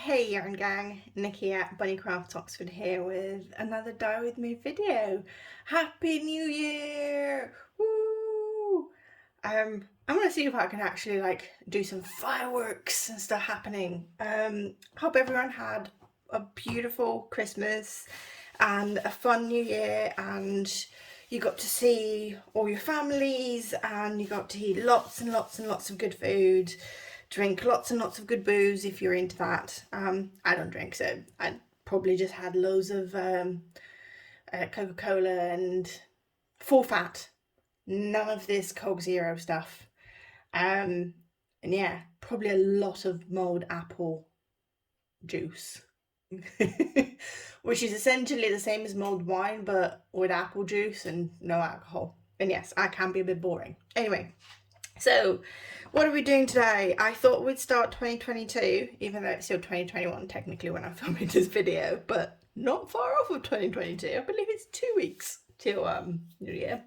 Hey Yarn Gang, Nikki at Bunnycraft Oxford here with another Dye With Me video. Happy New Year! Woo! I'm gonna see if I can actually like do some fireworks and stuff happening. Hope everyone had a beautiful Christmas and a fun New Year, and you got to see all your families and you got to eat lots and lots and lots of good food. Drink lots and lots of good booze if you're into that. I don't drink, so I probably just had loads of Coca-Cola and full fat. None of this Coke Zero stuff. And yeah, probably a lot of mulled apple juice. Which is essentially the same as mulled wine, but with apple juice and no alcohol. And yes, I can be a bit boring. Anyway, so what are we doing today? I thought we'd start 2022, even though it's still 2021 technically when I'm filming this video, but not far off of 2022. I believe it's 2 weeks till New Year.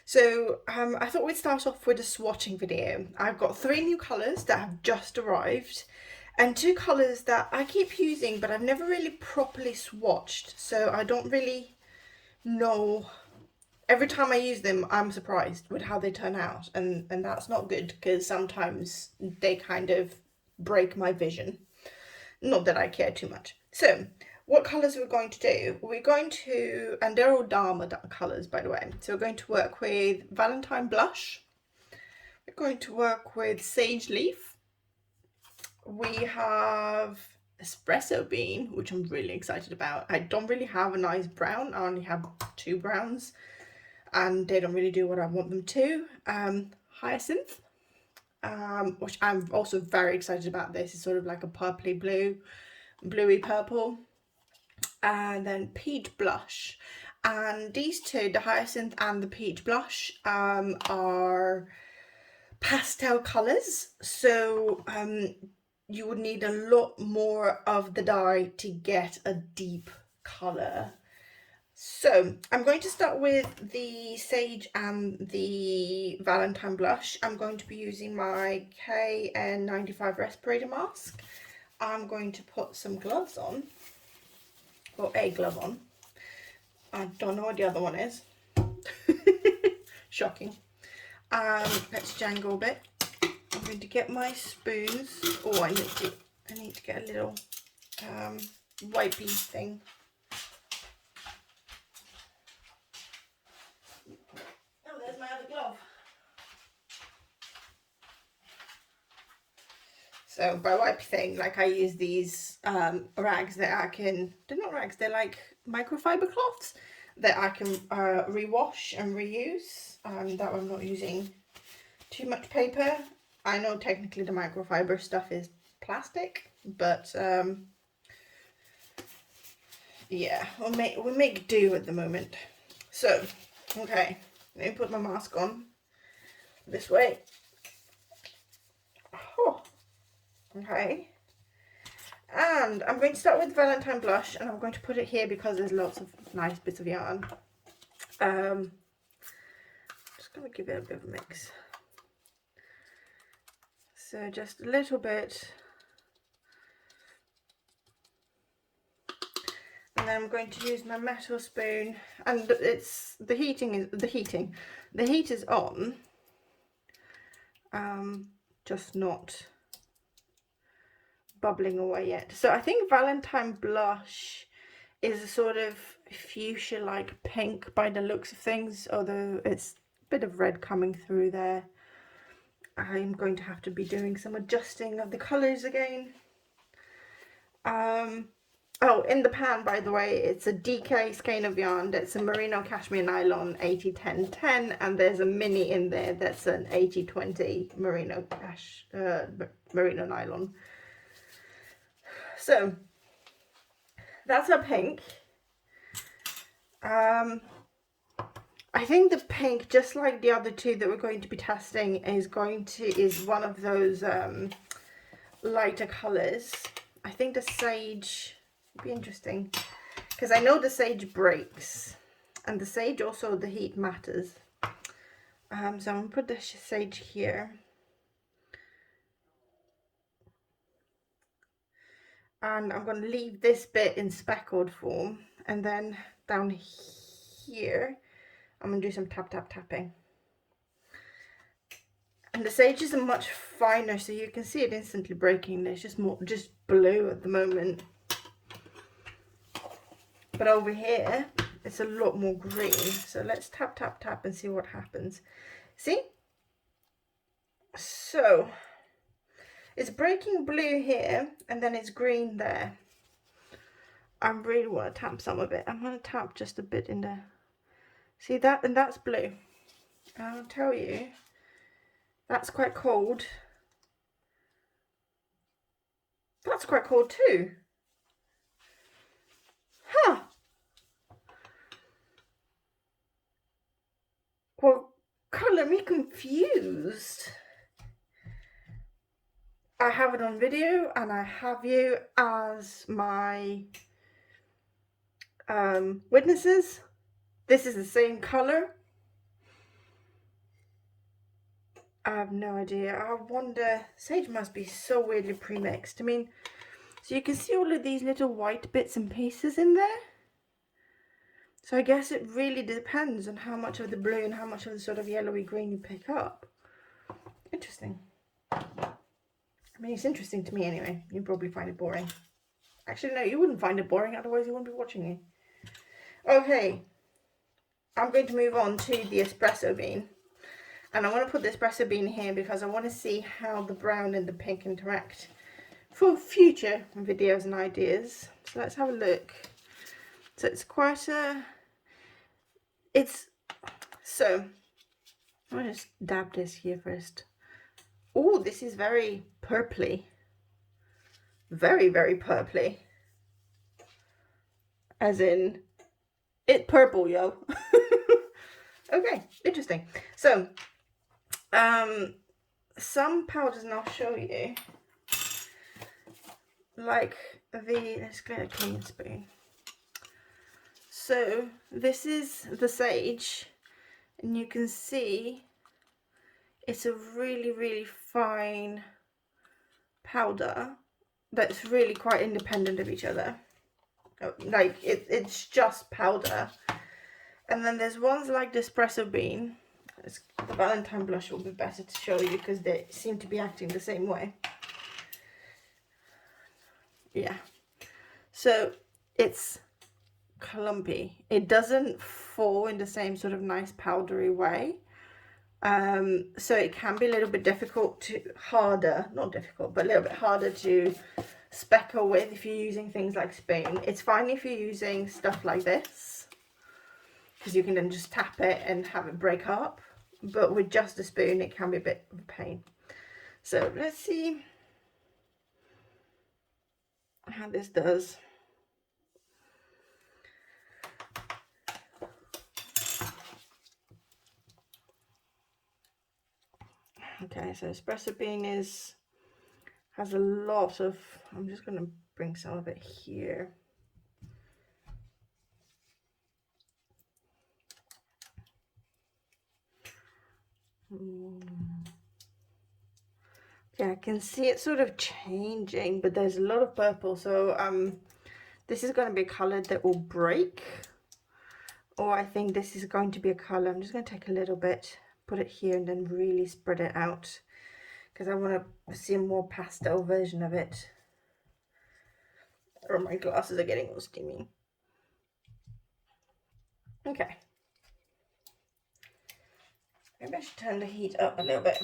So I thought we'd start off with a swatching video. I've got 3 new colours that have just arrived and 2 colours that I keep using but I've never really properly swatched, so I don't really know. Every time I use them, I'm surprised with how they turn out, and that's not good because sometimes they kind of break my vision. Not that I care too much. So, what colours we're going to do? We're going to, and they're all Dharma colours, by the way. So we're going to work with Valentine Blush. We're going to work with Sage Leaf. We have Espresso Bean, which I'm really excited about. I don't really have a nice brown. I only have 2 browns. And they don't really do what I want them to. Hyacinth, which I'm also very excited about. This is sort of like a purpley blue, bluey purple. And then Peach Blush. And these two, the Hyacinth and the Peach Blush, are pastel colours. So you would need a lot more of the dye to get a deep colour. So I'm going to start with the Sage and the Valentine Blush. I'm going to be using my KN95 respirator mask. I'm going to put some gloves on, or a glove on. I don't know what the other one is. Shocking. Let's jangle a bit. I'm going to get my spoons. Oh, I need to get a little wipey thing. My other glove. So by wipe thing, like I use these rags that I can, they're not rags, they're like microfiber cloths that I can rewash and reuse. That I'm not using too much paper. I know technically the microfiber stuff is plastic, but yeah, we'll make do at the moment. So, okay. Let me put my mask on this way. Oh, okay. And I'm going to start with Valentine Blush, and I'm going to put it here because there's lots of nice bits of yarn. Just going to give it a bit of a mix. So just a little bit. And then I'm going to use my metal spoon, and it's the heat is on, just not bubbling away yet. So I think Valentine Blush is a sort of fuchsia like pink by the looks of things, although it's a bit of red coming through there. I'm going to have to be doing some adjusting of the colours again. Oh, in the pan, by the way, it's a DK skein of yarn. That's a merino cashmere nylon 80-10-10, and there's a mini in there that's an 80-20 merino merino nylon. So that's our pink. I think the pink, just like the other two that we're going to be testing, is one of those lighter colours. I think the sage would be interesting because I know the sage breaks, and the sage also, the heat matters. So I'm gonna put the sage here. And I'm going to leave this bit in speckled form, and then down here I'm going to do some tapping. And the sage is much finer, so you can see it instantly breaking. There's just blue at the moment. But over here, it's a lot more green. So let's tap and see what happens. See? So it's breaking blue here, and then it's green there. I really want to tap some of it. I'm going to tap just a bit in there. See that? And that's blue. I'll tell you, that's quite cold. That's quite cold too. Huh. Well, colour me confused. I have it on video, and I have you as my witnesses. This is the same colour. I have no idea. I wonder, sage must be so weirdly pre-mixed. I mean, so you can see all of these little white bits and pieces in there. So I guess it really depends on how much of the blue and how much of the sort of yellowy green you pick up. Interesting. I mean, it's interesting to me anyway. You probably find it boring. Actually, no, you wouldn't find it boring, otherwise you wouldn't be watching it. Okay, I'm going to move on to the espresso bean. And I want to put the espresso bean here because I want to see how the brown and the pink interact for future videos and ideas. So let's have a look. So it's quite a... So, I'm going to just dab this here first. Oh, this is very purpley. Very, very purpley. As in, it's purple, yo. Okay, interesting. So, some powders, and I'll show you, like let's get a clean spoon. So this is the sage, and you can see it's a really, really fine powder that's really quite independent of each other. Like it's just powder. And then there's ones like the Espresso Bean. The Valentine Blush will be better to show you because they seem to be acting the same way. Yeah. So it's clumpy. It doesn't fall in the same sort of nice powdery way. So it can be a little bit not difficult, but a little bit harder to speckle with if you're using things like spoon. It's fine if you're using stuff like this, because you can then just tap it and have it break up. But with just a spoon, it can be a bit of a pain. So let's see how this does. Okay, so Espresso Bean has a lot of, I'm just going to bring some of it here. Yeah, I can see it sort of changing, but there's a lot of purple. So this is going to be a color that will break, or I think this is going to be a color. I'm just going to take a little bit, put it here, and then really spread it out, because I want to see a more pastel version of it. Or my glasses are getting all steamy. Okay. Maybe I should turn the heat up a little bit.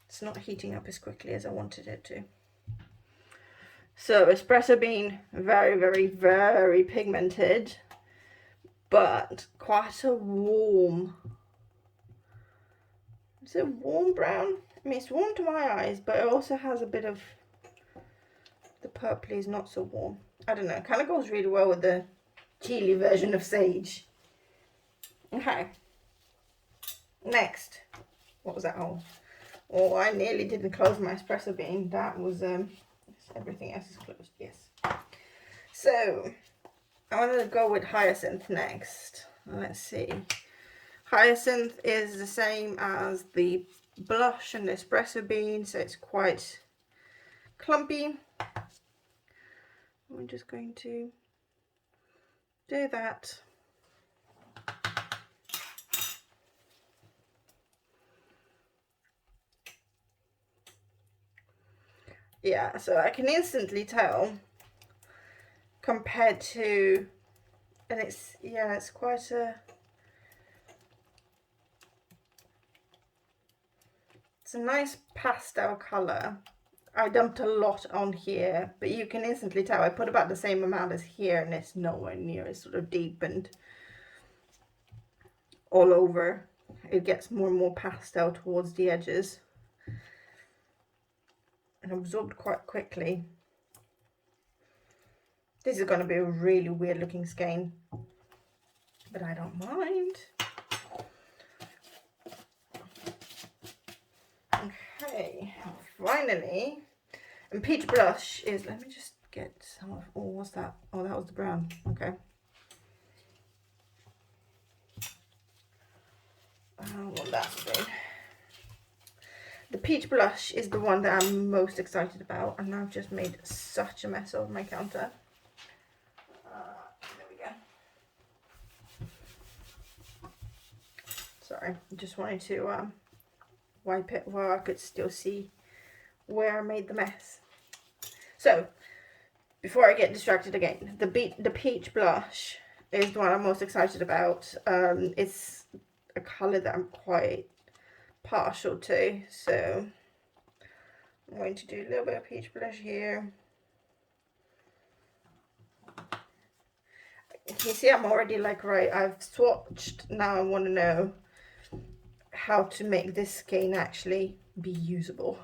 It's not heating up as quickly as I wanted it to. So Espresso Bean, very, very, very pigmented, but quite a warm. Is it warm brown? I mean, it's warm to my eyes, but it also has a bit of, the purpley is not so warm. I don't know, it kind of goes really well with the chili version of sage. Okay. Next. What was that? Oh, I nearly didn't close my Espresso Bean. That was, everything else is closed, yes. So, I wanted to go with Hyacinth next. Let's see. Hyacinth is the same as the blush and the Espresso Bean, so it's quite clumpy. I'm just going to do that. Yeah, so I can instantly tell compared to, and it's, yeah, it's quite a, it's a nice pastel colour. I dumped a lot on here, but you can instantly tell I put about the same amount as here, and it's nowhere near as sort of deepened all over. It gets more and more pastel towards the edges and absorbed quite quickly. This is going to be a really weird looking skein, but I don't mind. Okay, finally, and peach blush is, let me just get some of, oh, what's that? Oh, that was the brown. Okay. What that's been. The peach blush is the one that I'm most excited about, and I've just made such a mess of my counter. There we go. Sorry, I just wanted to wipe it while I could still see where I made the mess. So, before I get distracted again, the peach blush is the one I'm most excited about. It's a colour that I'm quite partial to, so I'm going to do a little bit of peach blush here. You see, I'm already like, right, I've swatched, now I want to know how to make this skein actually be usable.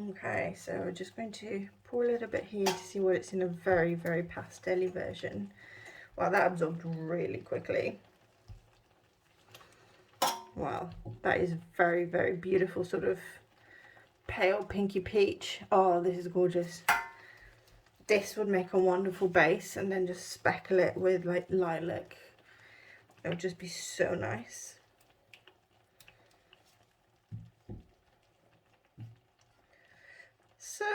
Okay, so we're just going to pour a little bit here to see what it's in a very, very pastel-y version. Wow, that absorbed really quickly. Wow, that is very, very beautiful, sort of pale pinky peach. Oh, this is gorgeous. This would make a wonderful base, and then just speckle it with like lilac. It would just be so nice. So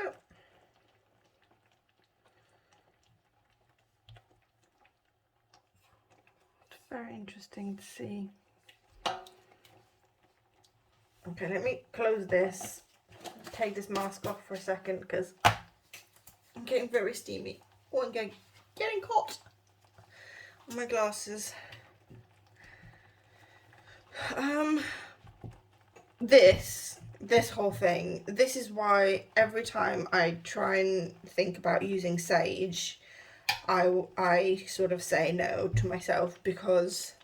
it's very interesting to see. Okay, let me close this, take this mask off for a second, because I'm getting very steamy. Oh, I'm getting hot on my glasses. This whole thing, this is why every time I try and think about using sage, I sort of say no to myself, because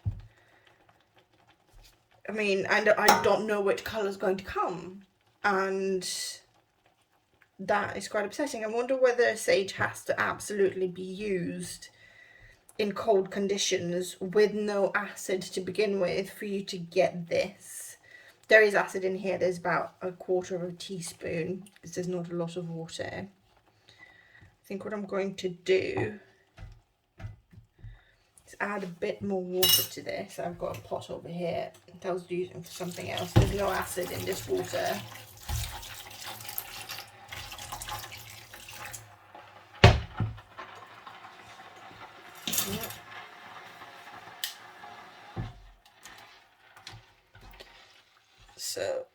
I mean, I don't know which colour is going to come, and that is quite upsetting. I wonder whether sage has to absolutely be used in cold conditions with no acid to begin with for you to get this. There is acid in here. There's about 1/4 teaspoon, because there's not a lot of water. I think what I'm going to do is add a bit more water to this. I've got a pot over here that I was using for something else. There's no acid in this water. So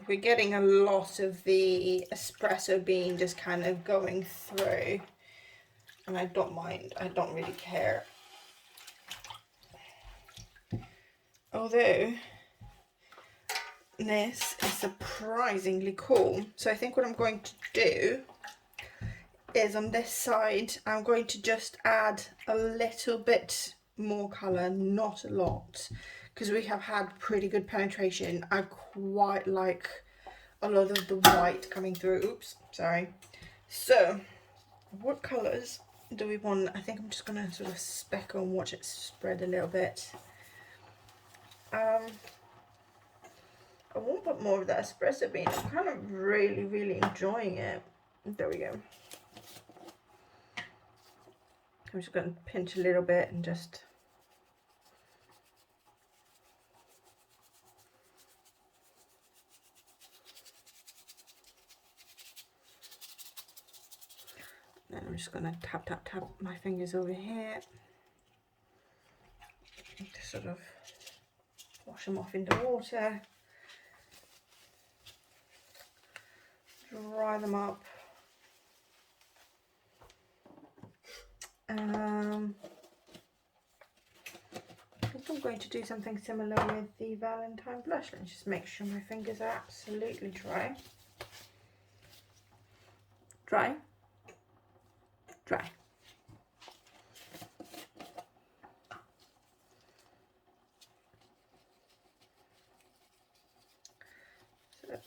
we're getting a lot of the espresso bean just kind of going through, and I don't mind, I don't really care. Although this is surprisingly cool. So I think what I'm going to do is on this side, I'm going to just add a little bit more colour, not a lot, because we have had pretty good penetration. I quite like a lot of the white coming through. Oops, sorry. So what colours do we want? I think I'm just going to sort of speckle and watch it spread a little bit. I won't put more of that espresso bean. I'm kind of really enjoying it. There we go. I'm just going to pinch a little bit and just I'm just going to tap, tap, tap my fingers over here. Just sort of wash them off into water. Dry them up. I think I'm going to do something similar with the Valentine Blush. Let's just make sure my fingers are absolutely dry. Dry. Dry. So,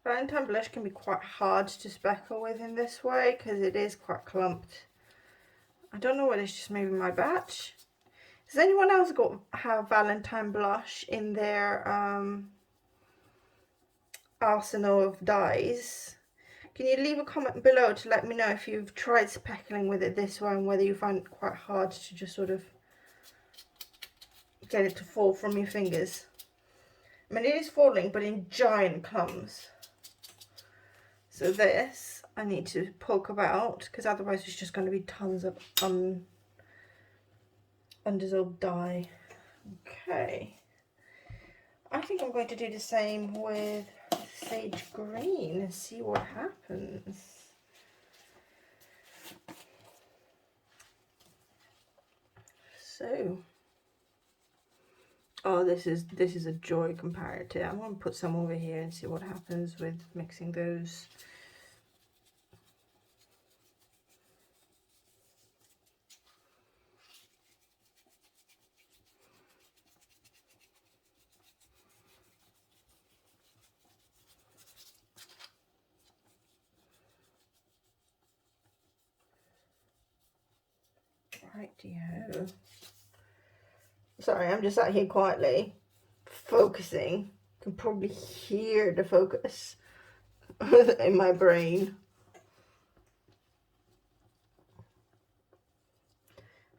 Valentine Blush can be quite hard to speckle with in this way because it is quite clumped. I don't know whether it's just maybe my batch. Has anyone else have Valentine Blush in their arsenal of dyes? Can you leave a comment below to let me know if you've tried speckling with it this way and whether you find it quite hard to just sort of get it to fall from your fingers? I mean, it is falling, but in giant clumps. So this, I need to poke about, because otherwise it's just going to be tons of undissolved dye. Okay. I think I'm going to do the same with sage green and see what happens. So, oh, this is a joy compared to. I'm going to put some over here and see what happens with mixing those. Rightio. Sorry, I'm just sat here quietly focusing. Can probably hear the focus in my brain.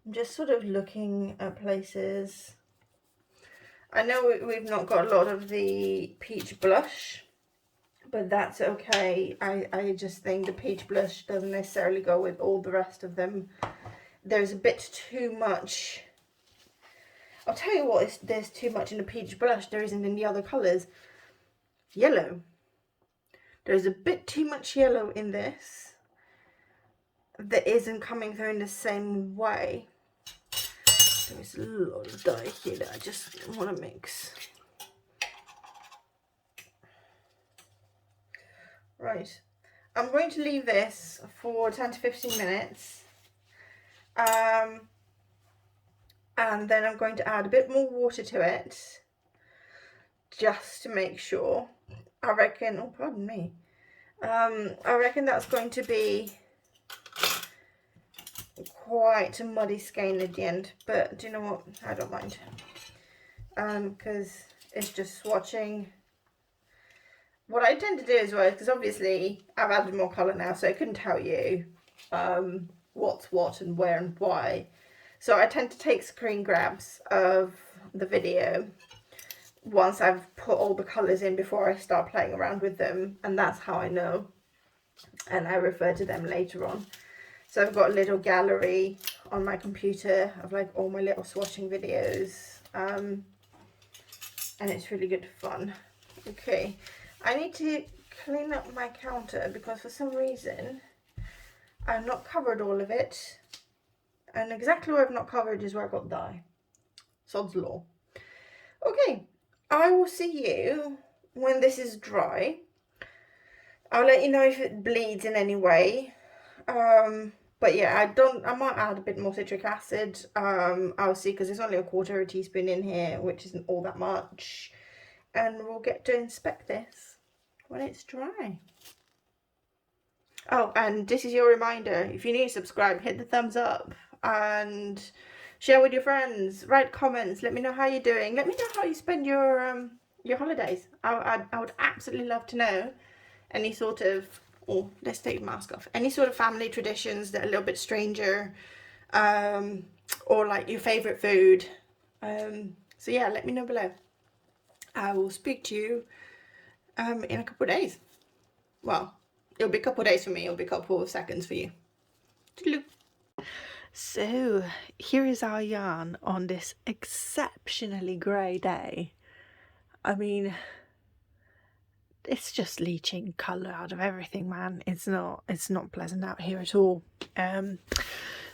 I'm just sort of looking at places. I know we've not got a lot of the peach blush, but that's okay. I just think the peach blush doesn't necessarily go with all the rest of them. There's a bit too much. I'll tell you what, there's too much in the peach blush there isn't in the other colours. Yellow. There's a bit too much yellow in this that isn't coming through in the same way. There's a lot of dye here that I just want to mix. Right. I'm going to leave this for 10 to 15 minutes. And then I'm going to add a bit more water to it, just to make sure. I reckon, oh pardon me, I reckon that's going to be quite a muddy skein at the end, but do you know what, I don't mind, because it's just swatching. What I tend to do as well, because obviously I've added more colour now, so I couldn't tell you what's what and where and why. So I tend to take screen grabs of the video once I've put all the colours in before I start playing around with them, and that's how I know, and I refer to them later on. So I've got a little gallery on my computer of like all my little swatching videos, and it's really good fun. Okay, I need to clean up my counter because for some reason I've not covered all of it. And exactly where I've not covered is where I got dye. Sod's law. Okay, I will see you when this is dry. I'll let you know if it bleeds in any way. But yeah, I might add a bit more citric acid. I'll see, because there's only a quarter of a teaspoon in here, which isn't all that much. And we'll get to inspect this when it's dry. Oh, and this is your reminder. If you're new, subscribe, hit the thumbs up. And share with your friends, write comments, let me know how you're doing, let me know how you spend your holidays. I would absolutely love to know any sort of, oh, let's take the mask off, any sort of family traditions that are a little bit stranger, or like your favourite food. So yeah, let me know below. I will speak to you in a couple of days. Well, It'll be a couple of days for me, it'll be a couple of seconds for you. Toodaloo. So here is our yarn on this exceptionally grey day. I mean, it's just leaching colour out of everything, man. It's not pleasant out here at all.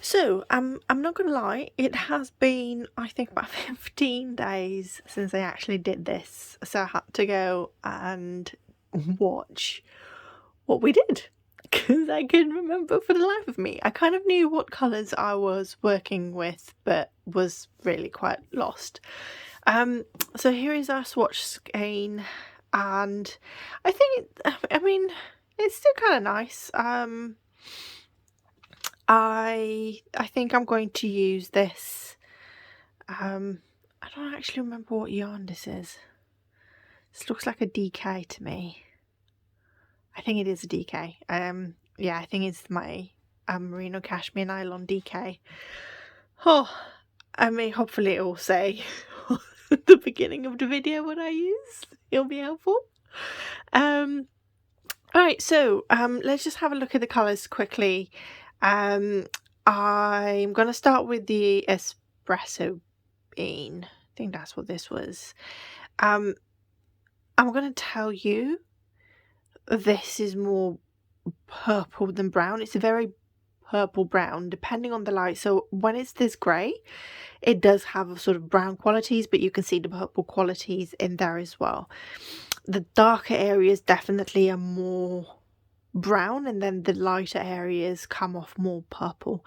So I'm not gonna lie, it has been, I think, about 15 days since I actually did this, so I had to go and watch what we did, because I couldn't remember for the life of me. I kind of knew what colours I was working with, but was really quite lost. So here is our swatch skein, and I think it's still kind of nice. I think I'm going to use this. I don't actually remember what yarn this is. This looks like a DK to me. I think it is a DK. Yeah, I think it's my merino cashmere nylon DK. Oh, I mean, hopefully it will say at the beginning of the video what I use. It'll be helpful. Alright, so let's just have a look at the colours quickly. I'm going to start with the Espresso Bean. I think that's what this was. I'm going to tell you this is more purple than brown. It's a very purple brown depending on the light. So when it's this grey, it does have a sort of brown qualities, but you can see the purple qualities in there as well. The darker areas definitely are more brown, and then the lighter areas come off more purple.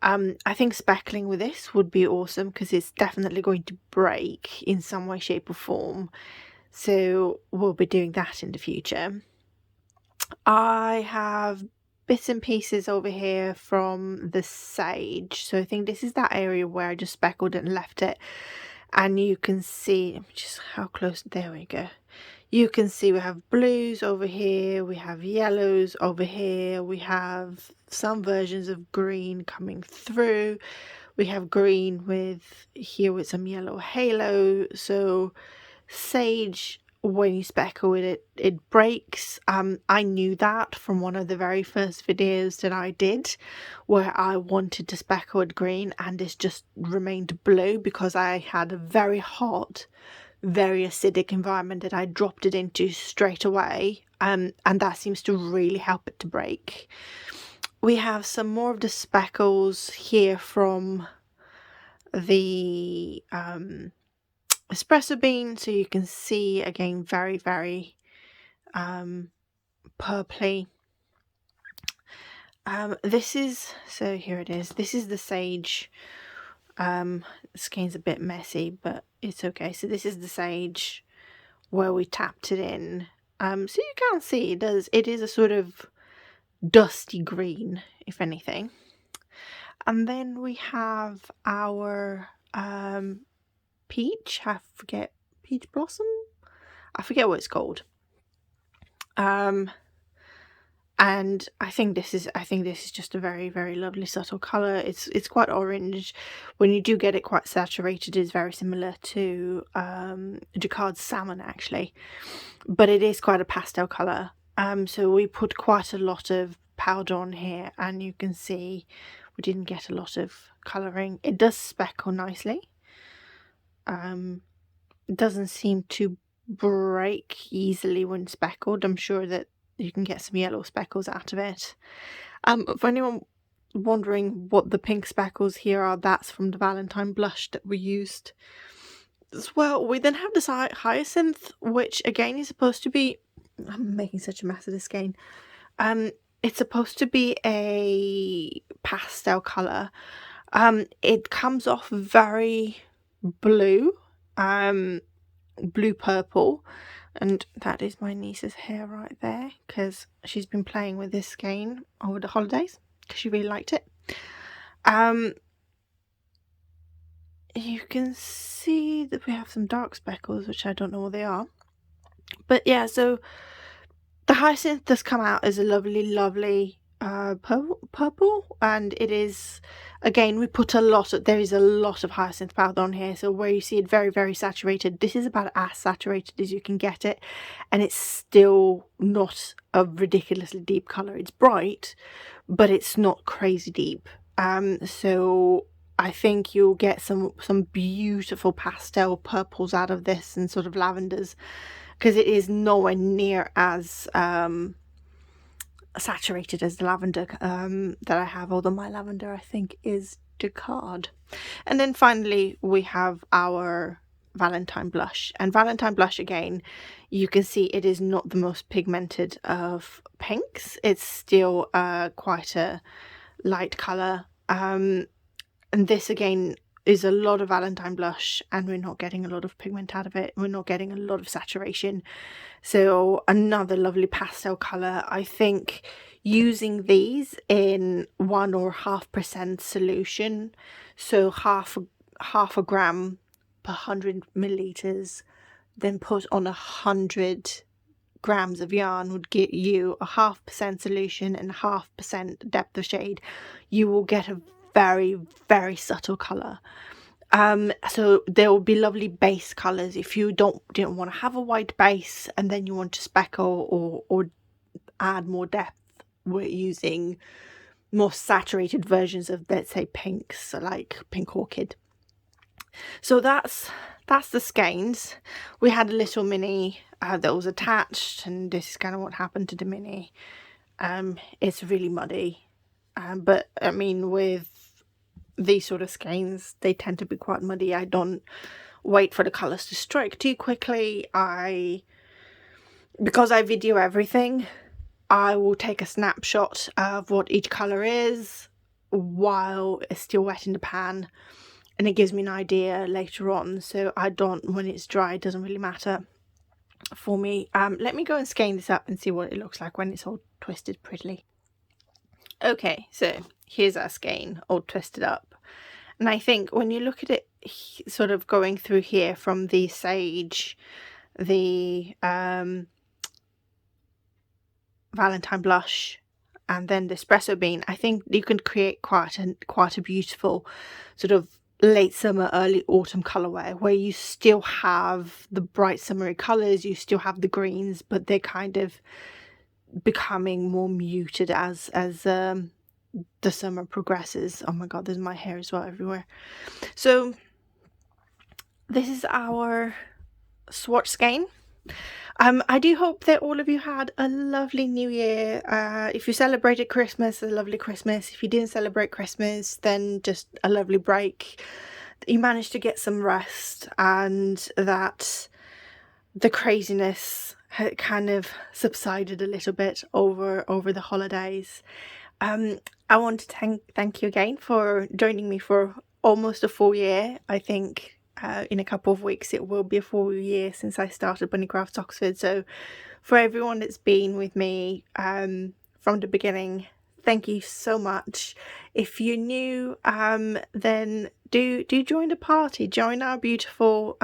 I think speckling with this would be awesome because it's definitely going to break in some way, shape or form, so we'll be doing that in the future. I have bits and pieces over here from the sage, so I think this is that area where I just speckled it and left it, and you can see just how close, there we go. You can see we have blues over here, we have yellows over here, we have some versions of green coming through, we have green with here with some yellow halo. So sage, when you speckle with it, it breaks. I knew that from one of the very first videos that I did where I wanted to speckle with green and it's just remained blue because I had a very hot, very acidic environment that I dropped it into straight away, and that seems to really help it to break. We have some more of the speckles here from the Espresso Bean, so you can see again very, very purpley. This is, so here it is, this is the sage. The skin's a bit messy, but it's okay. So this is the sage where we tapped it in. So you can see it is a sort of dusty green, if anything. And then we have our peach. Peach blossom? I forget what it's called. And I think this is just a very, very lovely subtle colour. It's quite orange. When you do get it quite saturated, it's very similar to Jacquard's salmon actually, but it is quite a pastel colour. So we put quite a lot of powder on here, and you can see we didn't get a lot of colouring. It does speckle nicely. It doesn't seem to break easily when speckled. I'm sure that you can get some yellow speckles out of it. For anyone wondering what the pink speckles here are, that's from the Valentine Blush that we used as well. We then have this Hyacinth, which again is supposed to be, I'm making such a mess of this skein. It's supposed to be a pastel colour. It comes off very blue, blue purple. And that is my niece's hair right there, because she's been playing with this skein over the holidays because she really liked it. You can see that we have some dark speckles, which I don't know what they are. But yeah, so the Hyacinth does come out as a lovely, lovely purple, and it is, again, we put there is a lot of hyacinth powder on here, so where you see it very, very saturated, this is about as saturated as you can get it, and it's still not a ridiculously deep color. It's bright, but it's not crazy deep. So I think you'll get some beautiful pastel purples out of this, and sort of lavenders, because it is nowhere near as saturated as the lavender that I have, although my lavender I think is Jacquard. And then finally we have our Valentine Blush, and Valentine Blush, again, you can see it is not the most pigmented of pinks. It's still quite a light colour, and this again is a lot of Valentine Blush, and we're not getting a lot of pigment out of it. We're not getting a lot of saturation. So another lovely pastel colour. I think using these in 1 or 0.5% solution, so half a gram per 100 milliliters, then put on 100 grams of yarn, would get you a 0.5% solution and 0.5% depth of shade. You will get a very, very subtle colour. So there will be lovely base colours if you don't want to have a white base and then you want to speckle or add more depth. We're using more saturated versions of, let's say, pinks, so like Pink Orchid. So that's the skeins. We had a little mini that was attached, and this is kind of what happened to the mini. It's really muddy, but I mean, with these sort of skeins, they tend to be quite muddy. I don't wait for the colours to strike too quickly. Because I video everything, I will take a snapshot of what each colour is while it's still wet in the pan, and it gives me an idea later on. So I don't, when it's dry, it doesn't really matter for me. Let me go and skein this up and see what it looks like when it's all twisted prettily. Okay, so here's our skein all twisted up, and I think when you look at it sort of going through here from the sage, the Valentine Blush, and then the Espresso Bean, I think you can create quite a beautiful sort of late summer, early autumn colorway, where you still have the bright summery colors, you still have the greens, but they're kind of becoming more muted as the summer progresses. Oh my god, there's my hair as well everywhere. So this is our swatch skein. I do hope that all of you had a lovely new year. If you celebrated Christmas, a lovely Christmas. If you didn't celebrate Christmas, then just a lovely break. You managed to get some rest, and that the craziness had kind of subsided a little bit over the holidays. I want to thank you again for joining me for almost a full year. I think in a couple of weeks it will be a full year since I started Bunny Crafts Oxford. So for everyone that's been with me from the beginning, thank you so much. If you're new, then do join the party, join our beautiful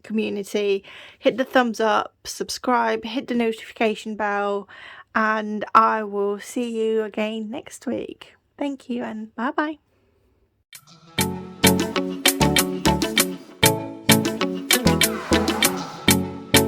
community, hit the thumbs up, subscribe, hit the notification bell, and I will see you again next week. Thank you, and bye bye.